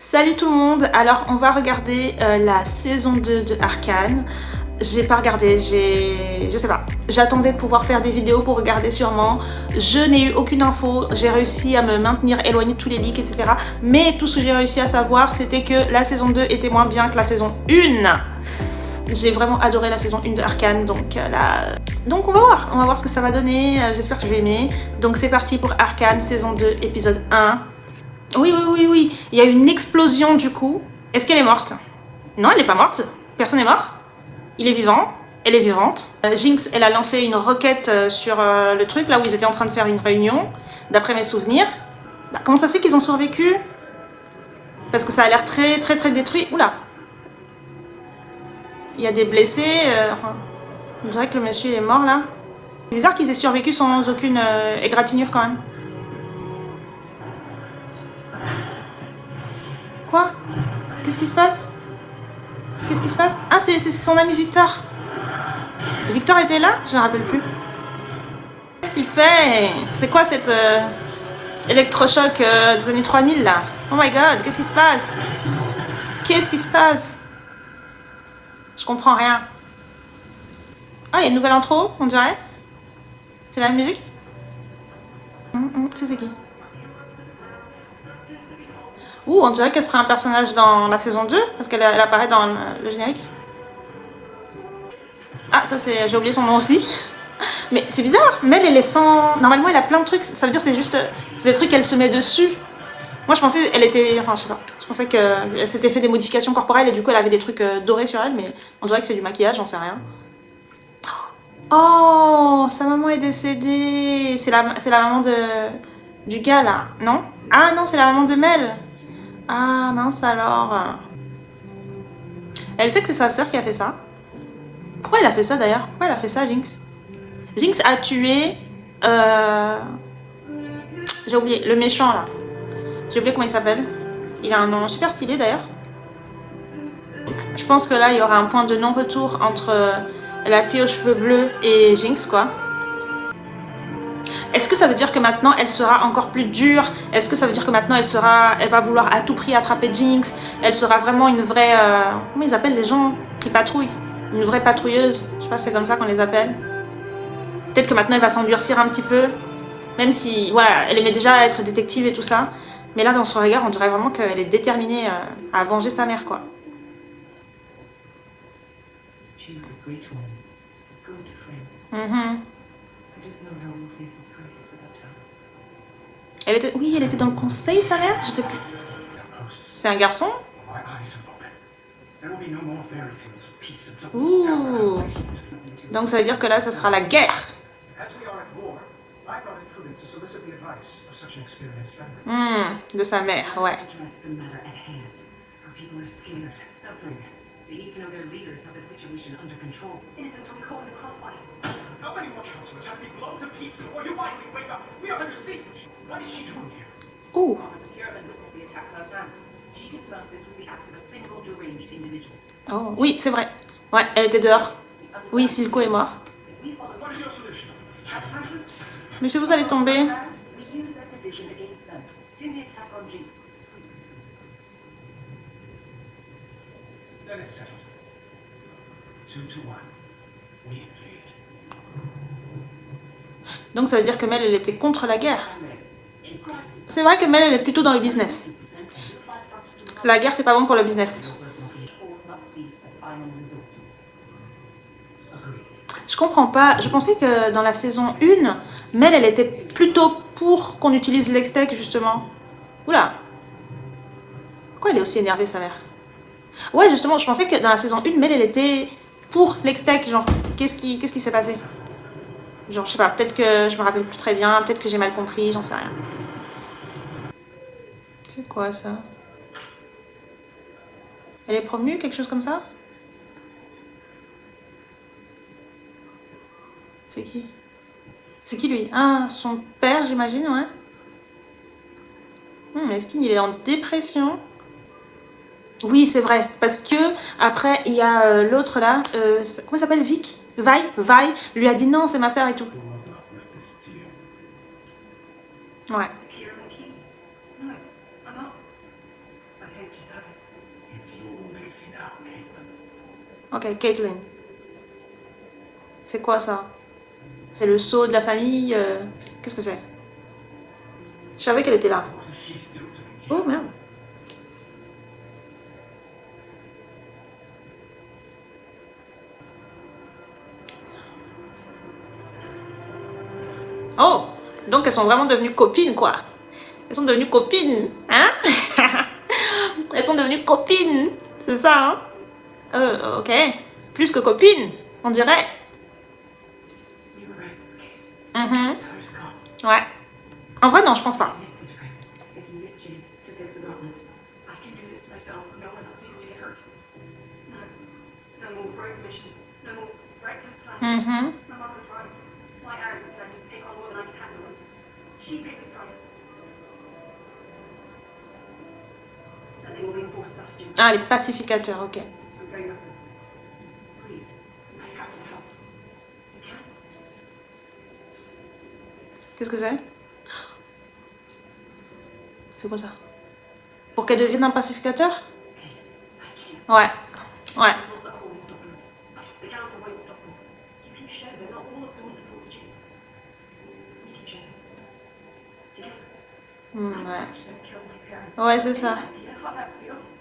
Salut tout le monde, alors on va regarder la saison 2 de Arcane. J'ai pas regardé, je sais pas. J'attendais de pouvoir faire des vidéos pour regarder sûrement. Je n'ai eu aucune info, j'ai réussi à me maintenir éloignée de tous les leaks, etc. Mais tout ce que j'ai réussi à savoir, c'était que la saison 2 était moins bien que la saison 1. J'ai vraiment adoré la saison 1 de Arcane, donc donc on va voir ce que ça va donner. J'espère que je vais aimer. Donc c'est parti pour Arcane, saison 2, épisode 1. Oui, il y a une explosion du coup. Est-ce qu'elle est morte? Non, elle n'est pas morte. Personne n'est mort. Il est vivant. Elle est vivante. Jinx, elle a lancé une roquette sur le truc, là où ils étaient en train de faire une réunion, d'après mes souvenirs. Bah, comment ça se fait qu'ils ont survécu? Parce que ça a l'air très détruit. Oula. Il y a des blessés. On dirait que le monsieur est mort là. C'est bizarre qu'ils aient survécu sans aucune égratignure quand même. Quoi? Qu'est-ce qui se passe? Qu'est-ce qui se passe? Ah, c'est son ami Victor. Victor était là? Je ne me rappelle plus. Qu'est-ce qu'il fait? C'est quoi cette électrochoc des années 3000 là? Oh my god, qu'est-ce qui se passe? Qu'est-ce qui se passe? Je comprends rien. Ah, il y a une nouvelle intro, on dirait. C'est la même musique? C'est qui? Ouh, on dirait qu'elle serait un personnage dans la saison 2, parce qu'elle apparaît dans le générique. Ah, ça c'est... J'ai oublié son nom aussi. Mais c'est bizarre, Mel elle est sans... Normalement elle a plein de trucs, ça veut dire c'est juste... C'est des trucs qu'elle se met dessus. Moi je pensais elle était... Enfin je sais pas. Je pensais qu'elle s'était fait des modifications corporelles et du coup elle avait des trucs dorés sur elle, mais on dirait que c'est du maquillage, j'en sais rien. Oh, sa maman est décédée. C'est la maman du gars là, non? Ah non, c'est la maman de Mel. Ah mince alors. Elle sait que c'est sa sœur qui a fait ça. Pourquoi elle a fait ça d'ailleurs? Pourquoi elle a fait ça, Jinx? Jinx a tué... J'ai oublié, le méchant là. J'ai oublié comment il s'appelle. Il a un nom super stylé d'ailleurs. Je pense que là il y aura un point de non-retour entre la fille aux cheveux bleus et Jinx quoi. Est-ce que ça veut dire que maintenant elle sera encore plus dure? Est-ce que ça veut dire que maintenant elle va vouloir à tout prix attraper Jinx? Elle sera vraiment une vraie... Comment ils appellent les gens qui patrouillent? Une vraie patrouilleuse. Je sais pas si c'est comme ça qu'on les appelle. Peut-être que maintenant elle va s'endurcir un petit peu. Même si, voilà, elle aimait déjà être détective et tout ça. Mais là, dans son regard, on dirait vraiment qu'elle est déterminée à venger sa mère, quoi. Elle était... Oui, elle était dans le conseil, sa mère? Je sais plus. C'est un garçon? Ouh. Donc ça veut dire que là, ça sera la guerre. De sa mère, ouais. Ouh. Oh, oui, c'est vrai. Ouais, elle était dehors. Oui, Silco est mort. Monsieur, vous allez tomber. Donc ça veut dire que Mel, elle était contre la guerre. C'est vrai que Mel, elle est plutôt dans le business. La guerre, c'est pas bon pour le business. Je comprends pas. Je pensais que dans la saison 1, Mel, elle était plutôt pour qu'on utilise l'extech, justement. Oula. Pourquoi elle est aussi énervée, sa mère? Ouais, justement, je pensais que dans la saison 1, Mel, elle était pour l'extech. Genre, qu'est-ce qui s'est passé? Genre, je sais pas, peut-être que je me rappelle plus très bien, peut-être que j'ai mal compris, j'en sais rien. C'est quoi, ça? Elle est promue, quelque chose comme ça? C'est qui? C'est qui, lui? Ah, son père, j'imagine, ouais. Est-ce qu'il est en dépression? Oui, c'est vrai, parce que après, il y a l'autre là, comment il s'appelle? Vic? Vi lui a dit non, c'est ma sœur et tout. Ouais. Ok, Caitlin. C'est quoi ça? C'est le sceau de la famille Qu'est-ce que c'est? Je savais qu'elle était là. Oh merde. Oh, donc elles sont vraiment devenues copines, quoi. Elles sont devenues copines, hein? Elles sont devenues copines, c'est ça, hein? Ok. Plus que copines, on dirait. Mhm. Ouais. En vrai, non, je pense pas. Mhm. Ah, les pacificateurs, ok. Qu'est-ce que c'est? C'est quoi ça? Pour qu'elle devienne un pacificateur? Ouais. Ouais. Ouais. Ouais, c'est ça.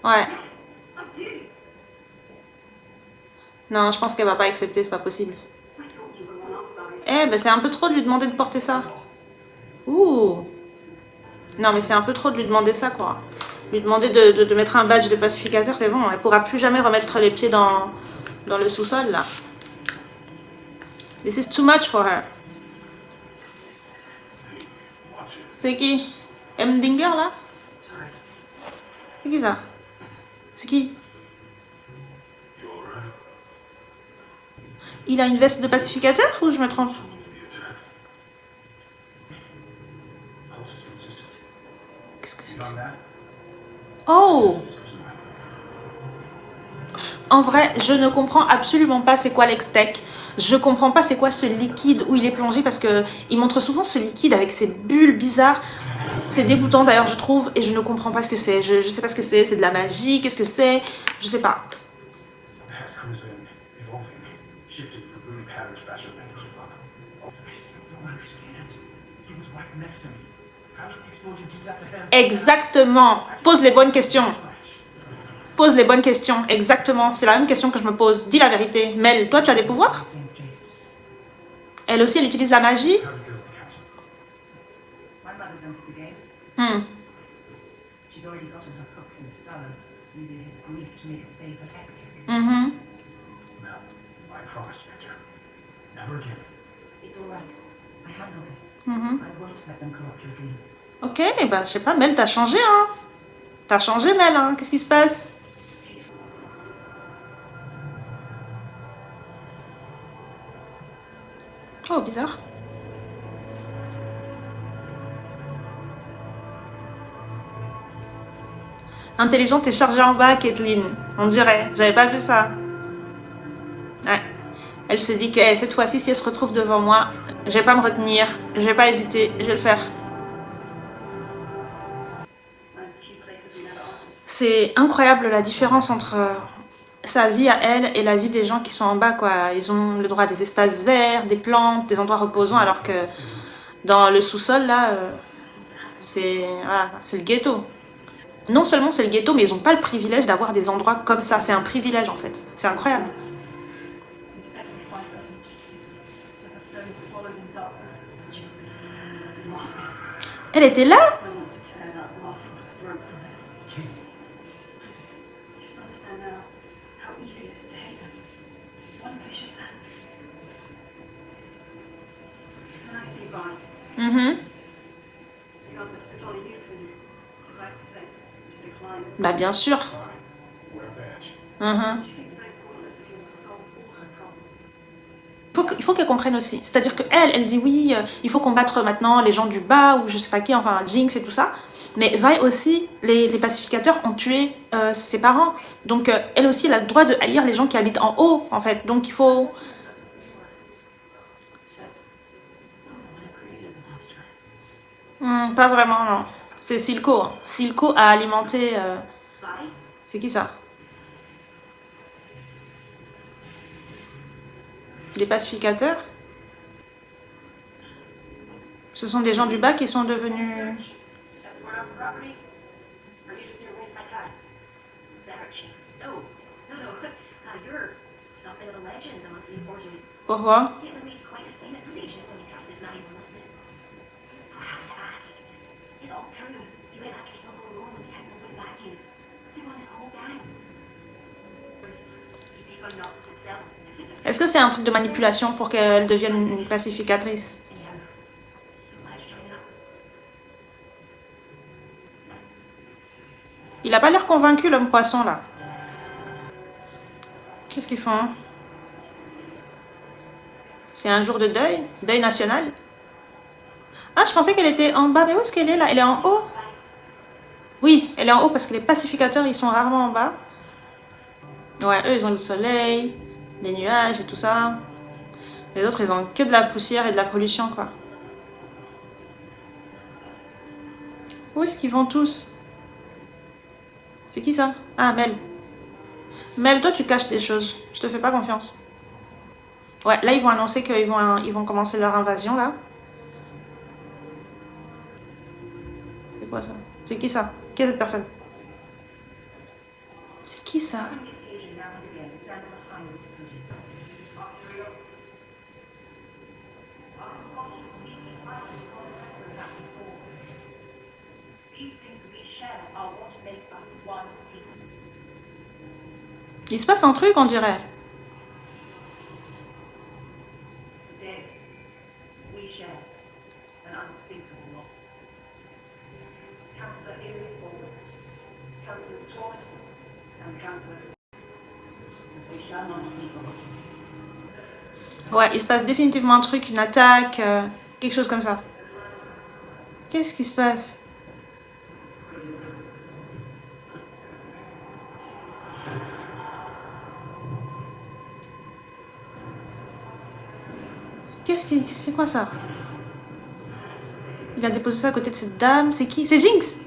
Ouais. Non, je pense qu'elle va pas accepter, c'est pas possible. Eh, ben c'est un peu trop de lui demander de porter ça. Ouh. Non, mais c'est un peu trop de lui demander ça, quoi. Lui demander de mettre un badge de pacificateur, c'est bon. Elle pourra plus jamais remettre les pieds dans le sous-sol, là. This is too much for her. C'est qui? Dinger, là? C'est qui ça? C'est qui? Il a une veste de pacificateur ou je me trompe? Qu'est-ce que c'est que ça? Oh! En vrai, je ne comprends absolument pas c'est quoi l'extech. Je comprends pas c'est quoi ce liquide où il est plongé parce que il montre souvent ce liquide avec ces bulles bizarres. C'est dégoûtant d'ailleurs je trouve et je ne comprends pas ce que c'est. Je sais pas ce que c'est de la magie, qu'est-ce que c'est? Je sais pas. Exactement. Pose les bonnes questions. Pose les bonnes questions. Exactement. C'est la même question que je me pose. Dis la vérité. Mel, toi tu as des pouvoirs? Elle aussi elle utilise la magie? Hmm. Mhm. Mhm. Ok, bah je sais pas, Mel, t'as changé, hein? T'as changé, Mel, hein? Qu'est-ce qui se passe? Oh, bizarre. Intelligente et chargée en bas, Kathleen. On dirait. J'avais pas vu ça. Ouais. Elle se dit que cette fois-ci, si elle se retrouve devant moi, je vais pas me retenir. Je vais pas hésiter. Je vais le faire. C'est incroyable la différence entre sa vie à elle et la vie des gens qui sont en bas, quoi. Ils ont le droit à des espaces verts, des plantes, des endroits reposants, alors que dans le sous-sol, là, c'est voilà, c'est le ghetto. Non seulement c'est le ghetto, mais ils n'ont pas le privilège d'avoir des endroits comme ça. C'est un privilège, en fait. C'est incroyable. Elle était là? Mhm. Bah bien sûr. Mhm. Il faut qu'elle comprenne aussi. C'est-à-dire qu'elle dit oui, il faut combattre maintenant les gens du bas ou je sais pas qui, enfin Jinx et tout ça. Mais Vi aussi, les pacificateurs ont tué ses parents. Donc elle aussi, elle a le droit de haïr les gens qui habitent en haut, en fait. Donc il faut... Pas vraiment, non. C'est Silco. Silco a alimenté... C'est qui ça? Des pacificateurs? Ce sont des gens du bas qui sont devenus... Pourquoi? Est-ce que c'est un truc de manipulation pour qu'elle devienne une pacificatrice? Il a pas l'air convaincu, l'homme poisson, là. Qu'est-ce qu'ils font? C'est un jour de deuil? Deuil national? Ah, je pensais qu'elle était en bas. Mais où est-ce qu'elle est, là? Elle est en haut? Oui, elle est en haut parce que les pacificateurs, ils sont rarement en bas. Ouais, eux, ils ont le soleil, les nuages et tout ça. Les autres, ils ont que de la poussière et de la pollution, quoi. Où est-ce qu'ils vont tous? C'est qui ça? Ah, Mel. Mel, toi, tu caches des choses. Je te fais pas confiance. Ouais, là, ils vont annoncer qu'ils vont commencer leur invasion, là. C'est quoi ça? C'est qui ça? Qui est cette personne? C'est qui ça? Il se passe un truc, on dirait. Ouais, il se passe définitivement un truc, une attaque, quelque chose comme ça. Qu'est-ce qui se passe? C'est quoi ça? Il a déposé ça à côté de cette dame. C'est qui? C'est Jinx!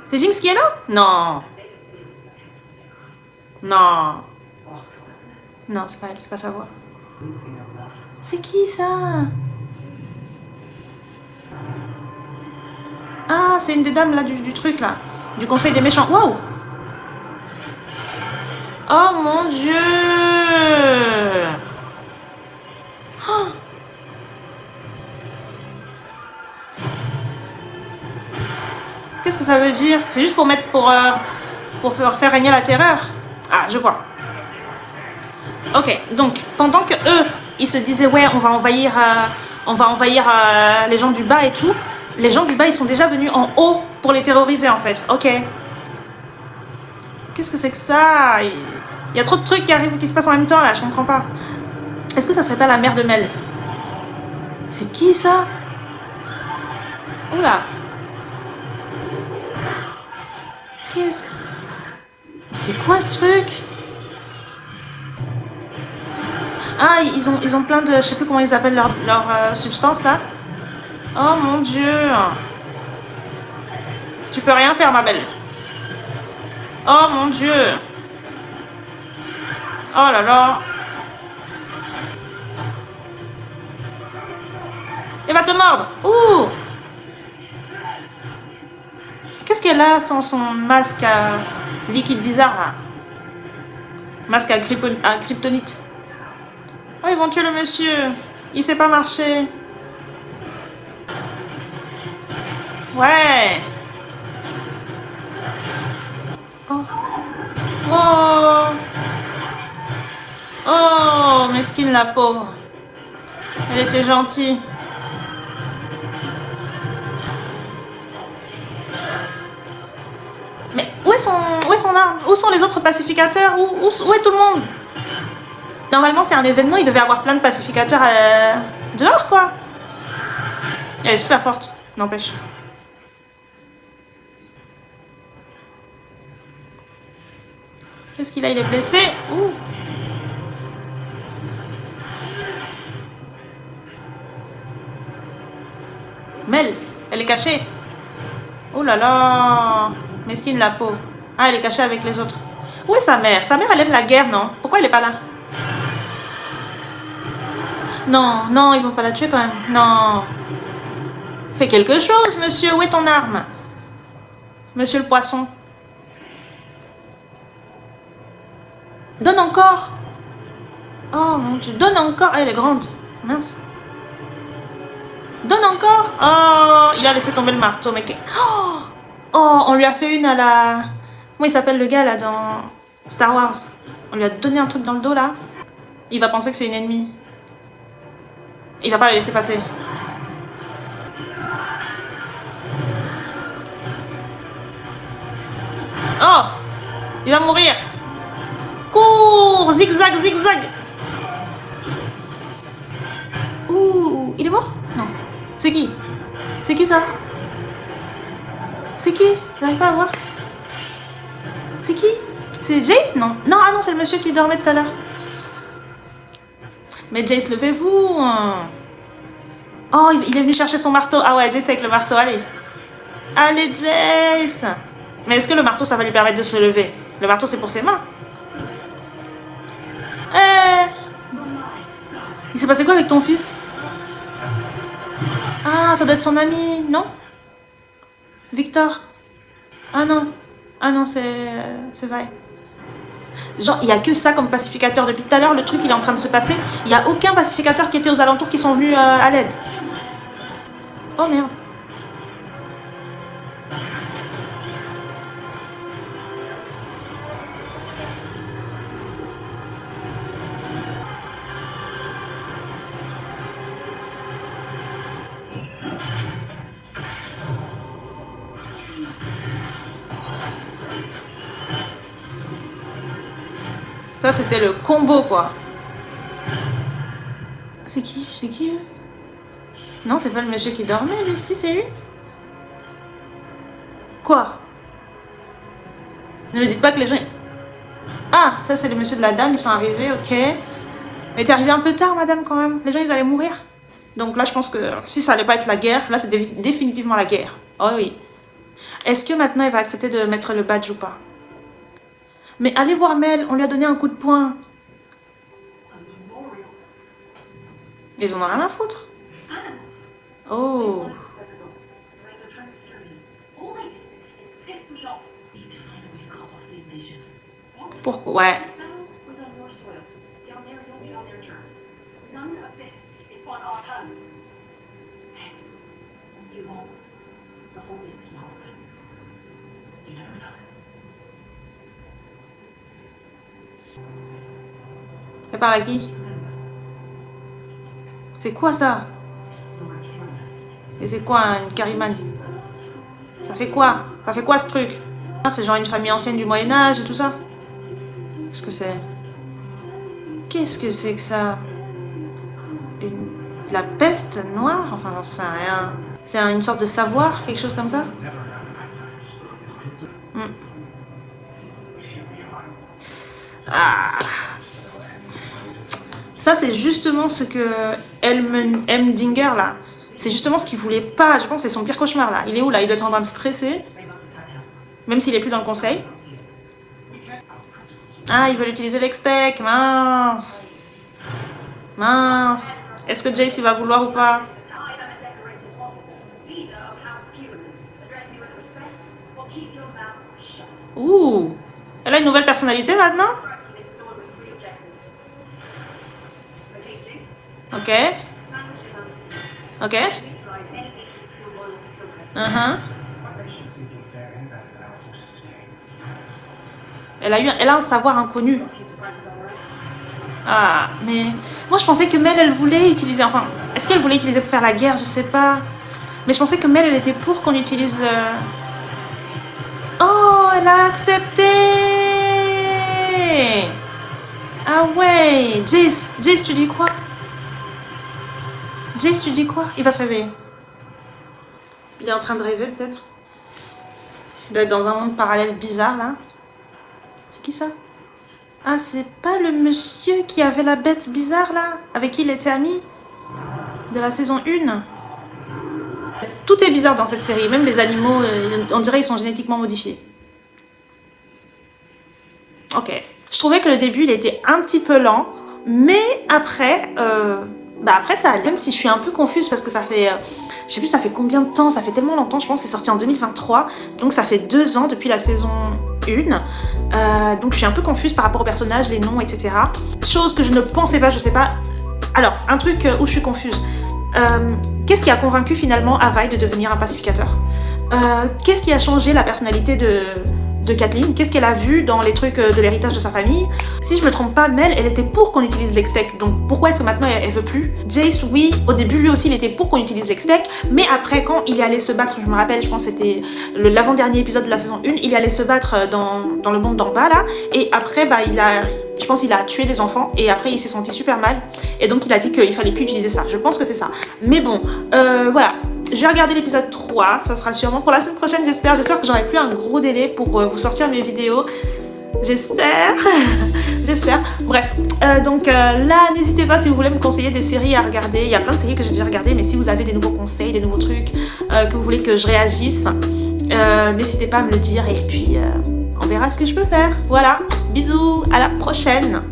C'est Jinx qui est là? Non. Non. Non, c'est pas elle, c'est pas sa voix. C'est qui ça? Ah, c'est une des dames là du truc là. Du conseil des méchants. Waouh! Oh mon dieu! Oh. Qu'est-ce que ça veut dire? C'est juste pour mettre pour faire régner la terreur. Ah, je vois. Ok, donc pendant que eux, ils se disaient ouais, on va envahir les gens du bas et tout. Les gens du bas, ils sont déjà venus en haut pour les terroriser en fait. Ok. Qu'est-ce que c'est que ça? Il y a trop de trucs qui arrivent, qui se passent en même temps là. Je comprends pas. Est-ce que ça serait pas la mère de Mel? C'est qui ça? Oula. Qu'est-ce... C'est quoi ce truc? Ah, ils ont plein de... Je sais plus comment ils appellent leur substance là. Oh mon dieu. Tu peux rien faire, ma belle. Oh mon dieu. Oh là là. Elle va te mordre. Ouh. Qu'est-ce qu'elle a sans son masque à liquide bizarre là? Masque à kryptonite. Oh, ils vont tuer le monsieur. Il sait pas marcher. Ouais. Oh. Oh. Oh, mesquine la pauvre. Elle était gentille. Mais où est son arme? Où sont les autres pacificateurs? Où est tout le monde? Normalement, c'est un événement, il devait avoir plein de pacificateurs dehors, quoi. Elle est super forte, n'empêche. Qu'est-ce qu'il a? Il est blessé. Ouh. Mel, elle est cachée. Oh là là. Mesquine la pauvre. Ah, elle est cachée avec les autres. Où est sa mère? Sa mère, elle aime la guerre, non? Pourquoi elle est pas là? Non, non, ils vont pas la tuer quand même. Non. Fais quelque chose, monsieur. Où est ton arme? Monsieur le poisson. Donne encore. Oh mon Dieu, donne encore. Elle est grande. Mince. Donne encore. Oh, il a laissé tomber le marteau, mec. Oh, oh, on lui a fait une à la... Comment il s'appelle le gars là dans Star Wars? On lui a donné un truc dans le dos là. Il va penser que c'est une ennemie. Il va pas la laisser passer. Oh, il va mourir. Cours, zigzag, zigzag. Ouh, il est mort? Non. C'est qui? C'est qui ça? C'est qui? J'arrive pas à voir. C'est qui? C'est Jace? Non. Non, ah non, c'est le monsieur qui dormait tout à l'heure. Mais Jace, levez-vous. Oh, il est venu chercher son marteau. Ah ouais, Jace avec le marteau, allez. Allez, Jace. Mais est-ce que le marteau, ça va lui permettre de se lever? Le marteau, c'est pour ses mains. Il s'est passé quoi avec ton fils? Ah, ça doit être son ami, non? Victor. Ah non. Ah non, c'est vrai. Genre, il n'y a que ça comme pacificateur. Depuis tout à l'heure, le truc, il est en train de se passer. Il n'y a aucun pacificateur qui était aux alentours qui sont venus à l'aide. Oh merde. Ça, c'était le combo, quoi. C'est qui? C'est qui, eux? Non, c'est pas le monsieur qui dormait, lui. Si, c'est lui. Quoi? Ne me dites pas que les gens... Ah, ça, c'est le monsieur de la dame. Ils sont arrivés, ok. Mais t'es arrivé un peu tard, madame, quand même. Les gens, ils allaient mourir. Donc là, je pense que si ça allait pas être la guerre, là, c'est définitivement la guerre. Oh oui. Est-ce que maintenant, il va accepter de mettre le badge ou pas? Mais allez voir Mel, on lui a donné un coup de poing. Ils en ont rien à foutre. Oh. Pourquoi? Ouais. Elle parle à qui? C'est quoi ça? Et c'est quoi une Carrimane? Ça fait quoi? Ça fait quoi ce truc? C'est genre une famille ancienne du Moyen-Âge et tout ça? Qu'est-ce que c'est? Qu'est-ce que c'est que ça? La peste noire? Enfin, j'en sais rien. C'est une sorte de savoir, quelque chose comme ça? Ah. Ça, c'est justement ce que Dinger, là, c'est justement ce qu'il voulait pas. Je pense que c'est son pire cauchemar, là. Il est où, là? Il doit être en train de stresser. Même s'il est plus dans le conseil. Ah, ils veulent utiliser l'extec. Mince. Mince. Est-ce que Jace, il va vouloir ou pas? Ouh. Elle a une nouvelle personnalité, maintenant? Ok. Ok. Elle a un savoir inconnu. Ah, mais moi je pensais que Mel, elle voulait utiliser, enfin, est-ce qu'elle voulait utiliser pour faire la guerre? Je sais pas. Mais je pensais que Mel, elle était pour qu'on utilise le... Oh, elle a accepté. Ah ouais. Jace, tu dis quoi? Jace, tu dis quoi? Il va se réveiller. Il est en train de rêver peut-être. Il doit être dans un monde parallèle bizarre là. C'est qui ça? Ah, c'est pas le monsieur qui avait la bête bizarre là? Avec qui il était ami? De la saison 1. Tout est bizarre dans cette série. Même les animaux, on dirait ils sont génétiquement modifiés. Ok. Je trouvais que le début, il était un petit peu lent, mais après, après ça allait. Même si je suis un peu confuse parce que ça fait, je sais plus, ça fait combien de temps, ça fait tellement longtemps, je pense que c'est sorti en 2023, donc ça fait 2 ans depuis la saison 1, donc je suis un peu confuse par rapport aux personnages, les noms, etc. Chose que je ne pensais pas, je sais pas. Alors, un truc où je suis confuse. Qu'est-ce qui a convaincu finalement Avaï de devenir un pacificateur? Qu'est-ce qui a changé la personnalité de Kathleen? Qu'est-ce qu'elle a vu dans les trucs de l'héritage de sa famille? Si je me trompe pas, Mel, elle était pour qu'on utilise l'Hextech, donc pourquoi est-ce que maintenant elle veut plus? Jace, oui, au début lui aussi il était pour qu'on utilise l'Hextech, mais après quand il est allé se battre, je me rappelle, je pense que c'était l'avant-dernier épisode de la saison 1, il est allé se battre dans le monde d'en bas là, et après je pense qu'il a tué des enfants, et après il s'est senti super mal, et donc il a dit qu'il fallait plus utiliser ça. Je pense que c'est ça. Mais bon, voilà. Je vais regarder l'épisode 3, ça sera sûrement pour la semaine prochaine, j'espère. J'espère que j'aurai plus un gros délai pour vous sortir mes vidéos. J'espère. J'espère. Bref, donc là, n'hésitez pas si vous voulez me conseiller des séries à regarder. Il y a plein de séries que j'ai déjà regardées, mais si vous avez des nouveaux conseils, des nouveaux trucs, que vous voulez que je réagisse, n'hésitez pas à me le dire et puis on verra ce que je peux faire. Voilà, bisous, à la prochaine.